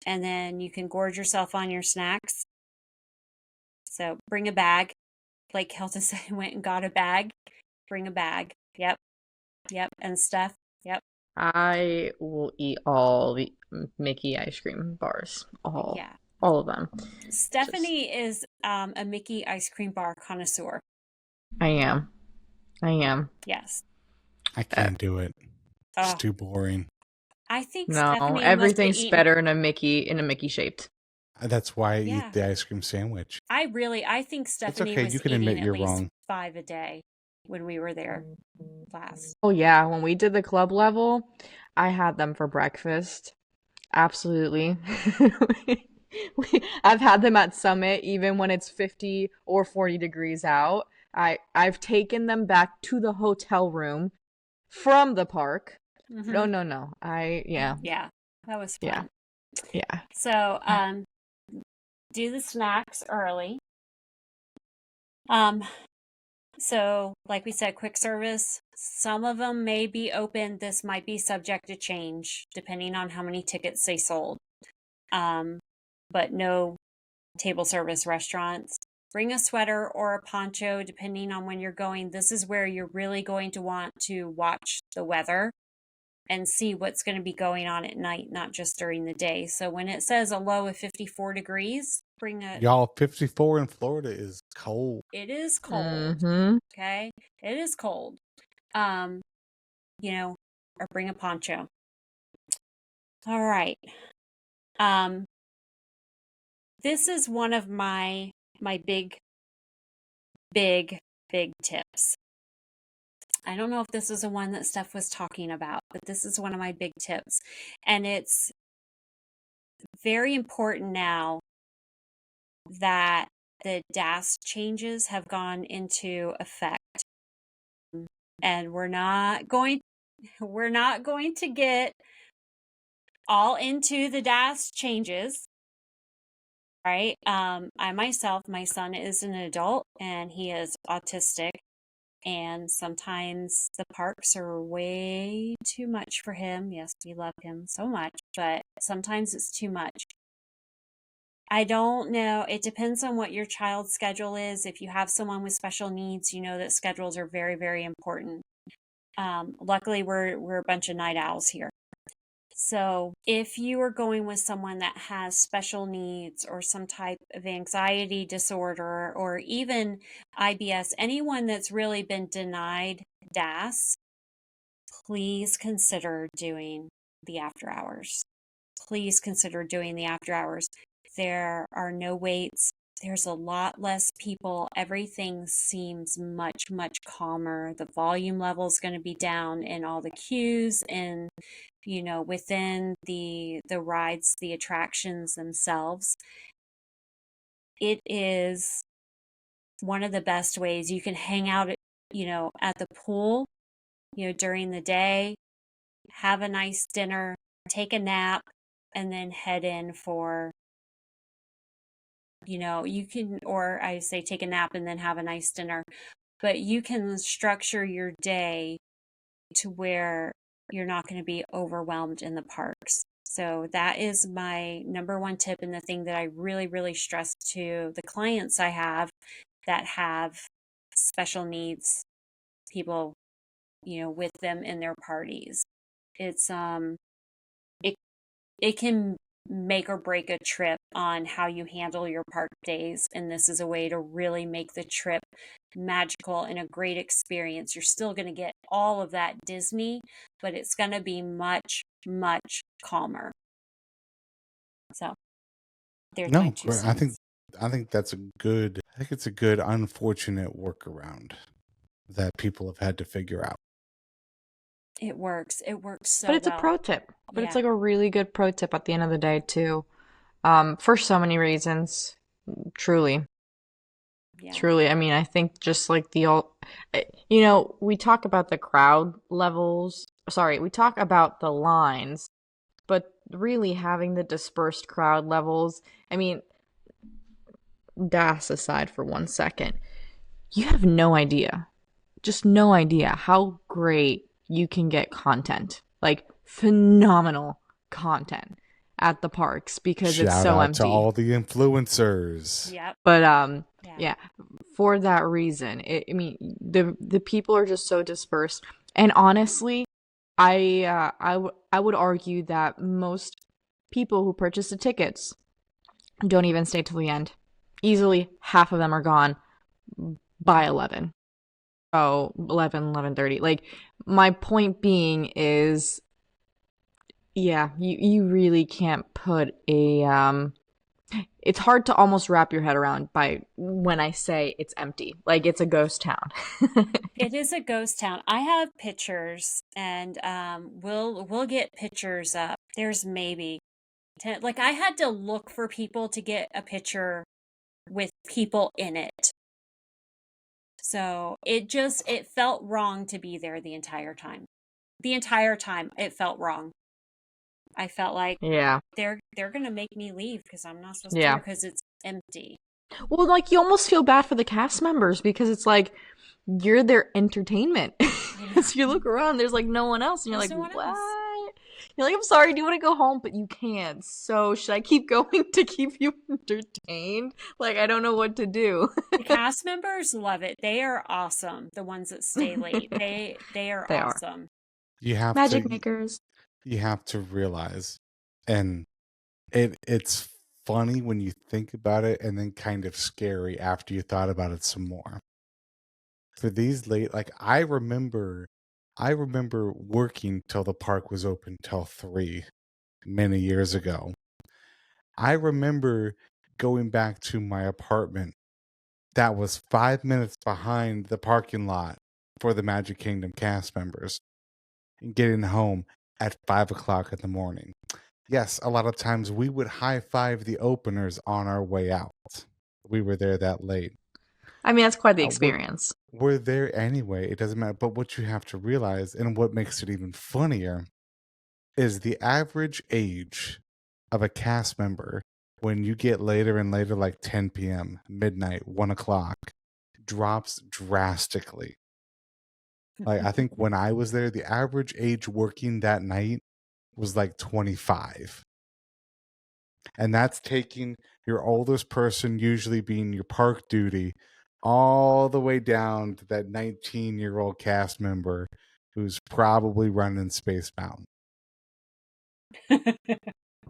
and then you can gorge yourself on your snacks. So bring a bag. Like Kelton said, went and got a bag. Bring a bag. Yep. And stuff. Yep. I will eat all the Mickey ice cream bars. Yeah. All of them. Stephanie is a Mickey ice cream bar connoisseur. I am. Yes. I can't do it. It's too boring. I think No, Stephanie everything's better in a Mickey shaped. That's why I eat the ice cream sandwich. I think Stephanie okay. was You can eating admit at you're least wrong. 5 a day when we were there last. Oh yeah, when we did the club level, I had them for breakfast. Absolutely. I've had them at Summit even when it's 50 or 40 degrees out. I've taken them back to the hotel room from the park. Mm-hmm. No. Yeah, that was fun. Yeah. So, do the snacks early. So like we said, quick service, some of them may be open. This might be subject to change depending on how many tickets they sold. But no table service restaurants. Bring a sweater or a poncho depending on when you're going. This is where you're really going to want to watch the weather and see what's going to be going on at night, not just during the day. So when it says a low of 54 degrees, bring a... Y'all, 54 in Florida is cold. It is cold. Mm-hmm. Okay? It is cold. Or bring a poncho. All right. This is one of my big tips. I don't know if this is the one that Steph was talking about, but this is one of my big tips. And it's very important now that the DAS changes have gone into effect. And we're not going to get all into the DAS changes. Right? My son is an adult and he is autistic. And sometimes the parks are way too much for him. Yes, we love him so much, but sometimes it's too much. I don't know. It depends on what your child's schedule is. If you have someone with special needs, you know that schedules are very, very important. Luckily, we're a bunch of night owls here. So if you are going with someone that has special needs or some type of anxiety disorder or even IBS, anyone that's really been denied DAS, please consider doing the after hours. Please consider doing the after hours. There are no waits. There's a lot less people. Everything seems much, much calmer. The volume level is going to be down in all the queues and within the rides, the attractions themselves. It is one of the best ways you can hang out at the pool, during the day, have a nice dinner, take a nap, and then head in for, you can, or I say take a nap and then have a nice dinner, but you can structure your day to where you're not going to be overwhelmed in the parks. So that is my number one tip, and the thing that I really, really stress to the clients I have that have special needs people, with them in their parties. It's it it can make or break a trip on how you handle your park days, and this is a way to really make the trip magical and a great experience. You're still going to get all of that Disney, but it's going to be much, much calmer. So there's my No, two great. cents. I think that's I think it's a good unfortunate workaround that people have had to figure out. It works. It works so But it's a well. pro tip. But it's Yeah. like a really good pro tip at the end of the day too. For so many reasons. Truly. Yeah. Truly. I mean, I think just like we talk about the crowd levels. Sorry, we talk about the lines, but really having the dispersed crowd levels. I mean, das aside for 1 second, you have no idea, just no idea how great you can get content, like phenomenal content at the parks because it's Shout so out to empty. all the influencers. Yep. But Yeah. for that reason, I mean, the people are just so dispersed, and honestly, I would argue that most people who purchase the tickets don't even stay till the end. Easily half of them are gone by 11. Oh, 11:30. Like, my point being is, yeah, you really can't put it's hard to almost wrap your head around by when I say it's empty. Like, it's a ghost town. It is a ghost town. I have pictures, and we'll get pictures up. There's maybe 10. Like, I had to look for people to get a picture with people in it. So it felt wrong to be there the entire time. The entire time it felt wrong. I felt like Yeah. they're gonna make me leave because I'm not supposed to Yeah. because it's empty. Well, like, you almost feel bad for the cast members because it's like you're their entertainment. So you look around, there's like no one else, and you're There's like, no one what? else. You're like, I'm sorry, do you want to go home? But you can't. So should I keep going to keep you entertained? Like, I don't know what to do. The cast members love it. They are awesome. The ones that stay late. They are They are. awesome. You have Magic to makers. you have to realize, and it's funny when you think about it, and then kind of scary after you thought about it some more. For these late, like I remember working till the park was open till 3 many years ago. I remember going back to my apartment that was 5 minutes behind the parking lot for the Magic Kingdom cast members and getting home at 5 o'clock in the morning. Yes, a lot of times we would high five the openers on our way out. We were there that late. I mean, that's quite the Uh, we're, experience. we're there anyway. It doesn't matter. But what you have to realize, and what makes it even funnier, is the average age of a cast member when you get later and later, like 10 p.m., midnight, 1 o'clock, drops drastically. Like, I think when I was there, the average age working that night was like 25. And that's taking your oldest person, usually being your park duty, all the way down to that 19-year-old cast member who's probably running Space Mountain.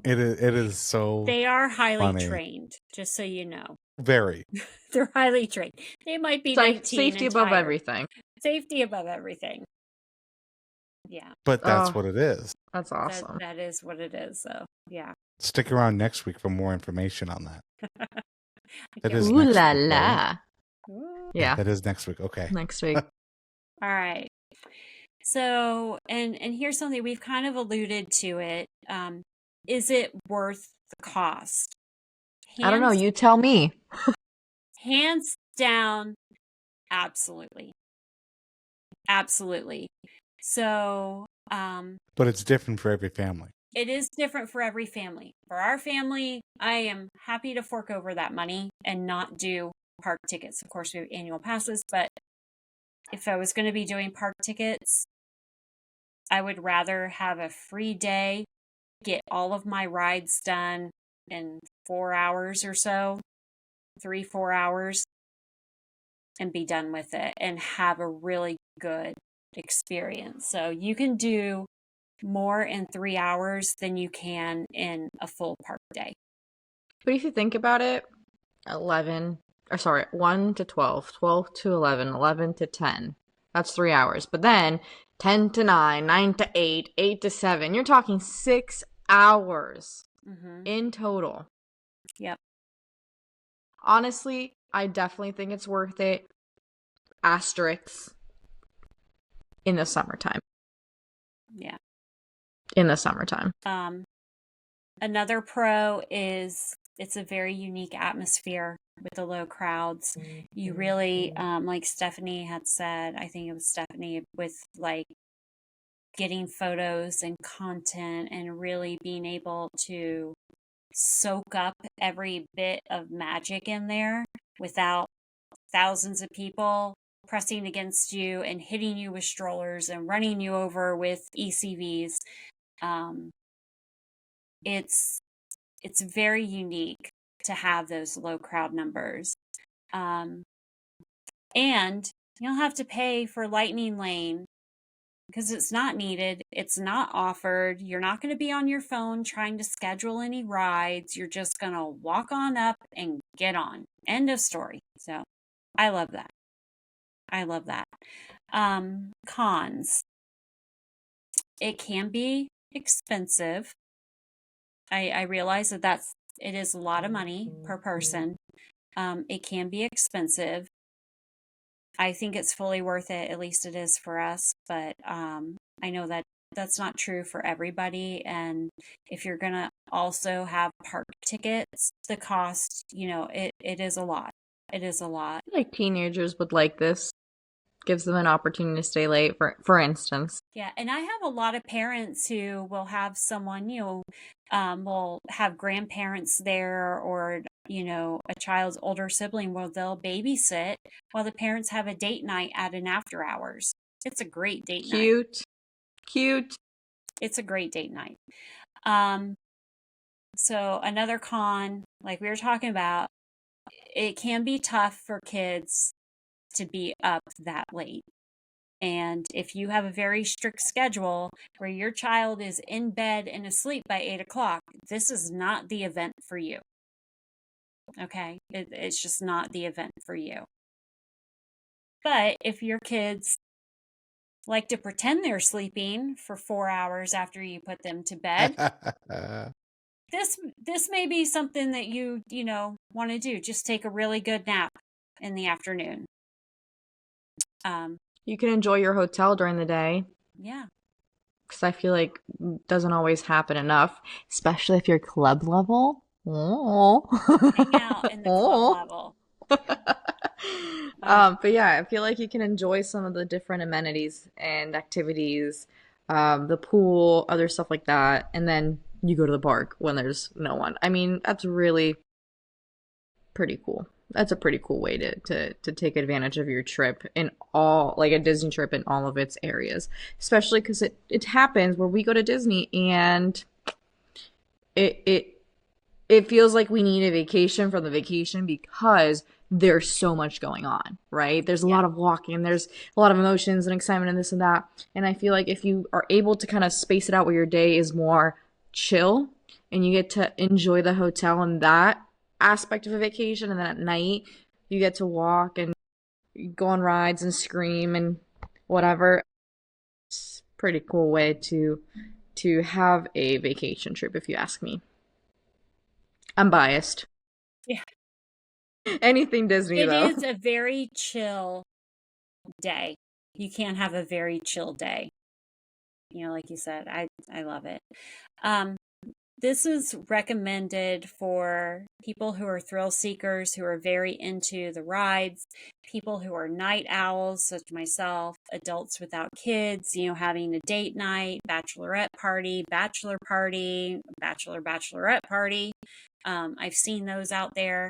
It is so They are highly funny. trained, just so you know. Very. They're highly trained. They might be 19 Safety and above tired. everything. Safety above everything. Yeah. But that's Oh. what it is. That's awesome. That is what it is. So, yeah. Stick around next week for more information on that. That is Ooh next la week, right? la. Ooh. Yeah, That is next week. Okay. next week. All right. So, and here's something we've kind of alluded to it. Is it worth the cost? I don't know. You tell me. Hands down, absolutely. Absolutely. So, But it's different for every family. it is different for every family. For our family, I am happy to fork over that money and not do park tickets. Of course, we have annual passes, but if I was going to be doing park tickets, I would rather have a free day, get all of my rides done in 4 hours or so, 3-4 hours, and be done with it and have a really good experience. So you can do more in 3 hours than you can in a full park day. But if you think about it, 1 to 12, 12 to 11, 11 to 10. That's 3 hours. But then 10 to 9, 9 to 8, 8 to 7. You're talking 6 hours in total. Yep. Honestly, I definitely think it's worth it. Asterisks in the summertime. Yeah. In the summertime. Another pro is it's a very unique atmosphere with the low crowds. You really, like Stephanie had said, I think it was Stephanie, with like getting photos and content and really being able to soak up every bit of magic in there without thousands of people pressing against you and hitting you with strollers and running you over with ECVs. It's very unique to have those low crowd numbers. And you don't have to pay for Lightning Lane because it's not needed. It's not offered. You're not going to be on your phone trying to schedule any rides. You're just going to walk on up and get on. End of story. So I love that. I love that. Cons. It can be expensive. I realize that it is a lot of money per person. It can be expensive. I think it's fully worth it. At least it is for us. But I know that that's not true for everybody. And if you're going to also have park tickets, the cost, it is a lot. It is a lot. I feel like teenagers would like this. Gives them an opportunity to stay late, for instance. Yeah, and I have a lot of parents who will have someone, will have grandparents there, or, a child's older sibling where they'll babysit while the parents have a date night at an after hours. It's a great date night. Cute. It's a great date night. So another con, like we were talking about, it can be tough for kids to be up that late. And if you have a very strict schedule where your child is in bed and asleep by 8 o'clock, this is not the event for you. Okay? It's just not the event for you. But if your kids like to pretend they're sleeping for 4 hours after you put them to bed, this may be something that you want to do. Just take a really good nap in the afternoon. You can enjoy your hotel during the day. Yeah. Because I feel like it doesn't always happen enough, especially if you're club level. Oh. Hang out in the club level. But yeah, I feel like you can enjoy some of the different amenities and activities, the pool, other stuff like that, and then you go to the park when there's no one. I mean, that's really pretty cool. That's a pretty cool way to take advantage of your trip in all, like a Disney trip in all of its areas. Especially because it happens where we go to Disney and it feels like we need a vacation from the vacation because there's so much going on, right? There's a lot of walking, there's a lot of emotions and excitement and this and that. And I feel like if you are able to kind of space it out where your day is more chill and you get to enjoy the hotel and that aspect of a vacation, and then at night you get to walk and go on rides and scream and whatever. It's a pretty cool way to have a vacation trip, if you ask me. I'm biased. Yeah. Anything Disney, though. It is a very chill day. You can't have a very chill day. Like you said, I love it. This is recommended for people who are thrill seekers, who are very into the rides, people who are night owls, such as myself, adults without kids, having a date night, bachelorette party, bachelor party, bachelorette party. I've seen those out there.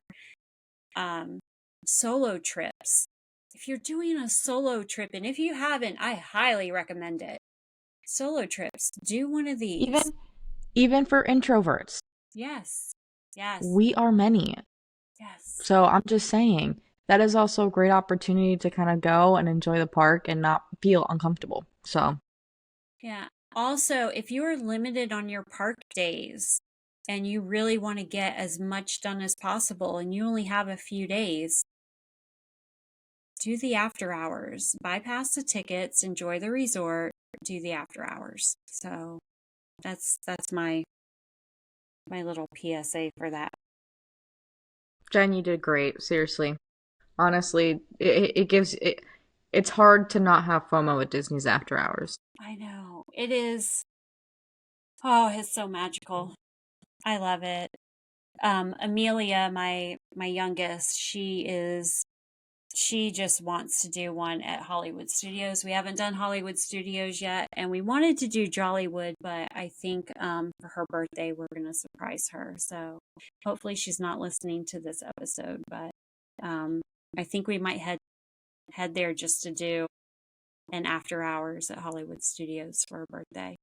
Solo trips. If you're doing a solo trip, and if you haven't, I highly recommend it. solo trips. Do one of these. Even for introverts. Yes. Yes. We are many. Yes. So I'm just saying, that is also a great opportunity to kind of go and enjoy the park and not feel uncomfortable. So. Yeah. Also, if you are limited on your park days and you really want to get as much done as possible and you only have a few days, do the after hours. Bypass the tickets, enjoy the resort, do the after hours. So that's my little PSA for that. Jen, you did great. Seriously. Honestly, it's hard to not have FOMO at Disney's after hours. I know. It is. Oh, it's so magical. I love it. Amelia, my youngest, she just wants to do one at Hollywood Studios. We haven't done Hollywood Studios yet, and we wanted to do Jollywood, but I think for her birthday we're going to surprise her. So hopefully she's not listening to this episode, but I think we might head there just to do an after hours at Hollywood Studios for her birthday.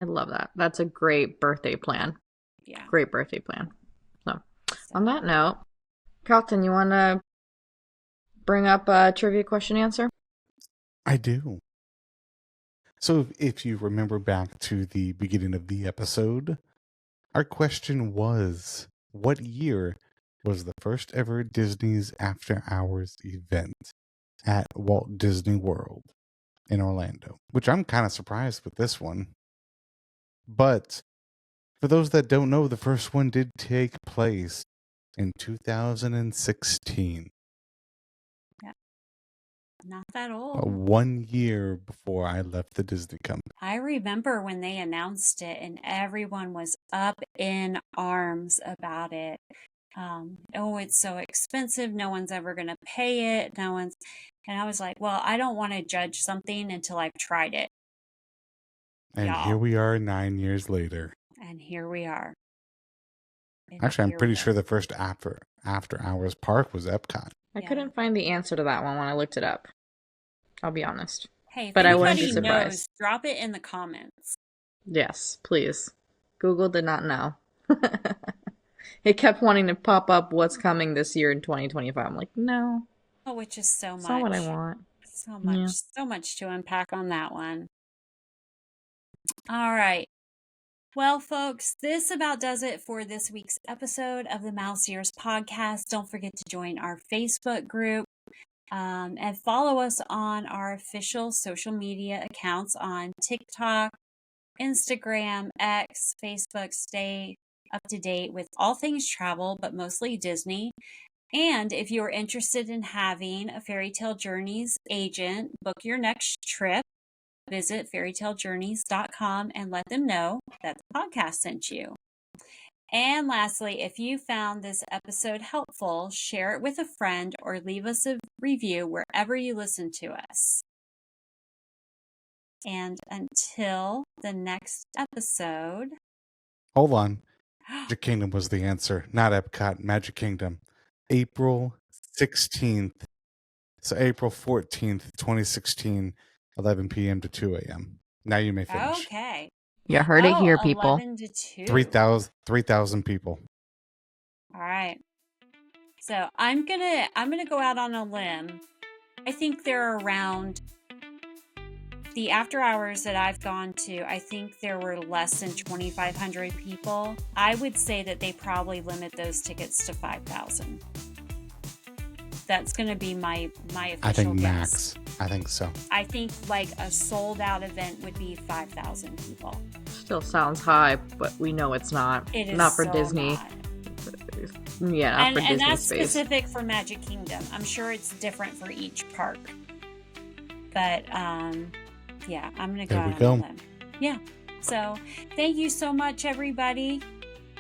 I love that. That's a great birthday plan. Yeah. Great birthday plan. So on that note, Kelton, you want to bring up a trivia question answer? I do. So if you remember back to the beginning of the episode, our question was, what year was the first ever Disney's After Hours event at Walt Disney World in Orlando? Which I'm kind of surprised with this one. But for those that don't know, the first one did take place in 2016. Not that old. 1 year before I left the Disney company. I remember when they announced it and everyone was up in arms about it. Oh, it's so expensive. No one's ever going to pay it. And I was like, well, I don't want to judge something until I've tried it. And here we are 9 years later. And here we are. Actually, I'm pretty sure the first after hours park was Epcot. I couldn't find the answer to that one when I looked it up. I'll be honest. Hey, if but I wouldn't be anybody surprised. knows, drop it in the comments. Yes, please. Google did not know. It kept wanting to pop up what's coming this year in 2025. I'm like, no. Oh, which is so much. That's not what I want. So much. Yeah. So much to unpack on that one. All right. Well, folks, this about does it for this week's episode of the Mouse Ears podcast. Don't forget to join our Facebook group and follow us on our official social media accounts on TikTok, Instagram, X, Facebook. Stay up to date with all things travel, but mostly Disney. And if you are interested in having a Fairy Tale Journeys agent book your next trip, visit fairytalejourneys.com and let them know that the podcast sent you. And lastly, if you found this episode helpful, share it with a friend or leave us a review wherever you listen to us. And until the next episode... Hold on. Magic Kingdom was the answer, not Epcot. Magic Kingdom. April 16th. So April 14th, 2016, 11 p.m. to 2 a.m. Now you may finish. Okay. You heard it here, people. 11 to 2. 3,000 people. All right. So I'm gonna go out on a limb. I think there are around the after hours that I've gone to, I think there were less than 2,500 people. I would say that they probably limit those tickets to 5,000. That's going to be my official I think guess. max. I think so. I think like a sold out event would be 5,000 people. Still sounds high, but we know it's not. It is not for so Disney. Not. Yeah, not for Disney and that's space. specific for Magic Kingdom. I'm sure it's different for each park. But yeah, I'm going to go out on a limb. Yeah. So thank you so much, everybody.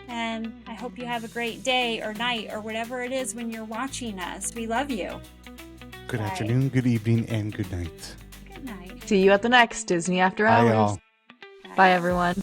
And I hope you have a great day or night or whatever it is when you're watching us. We love you. Good afternoon, good evening, and good night. Good night. See you at the next Disney After Hours. Bye, y'all. Bye everyone.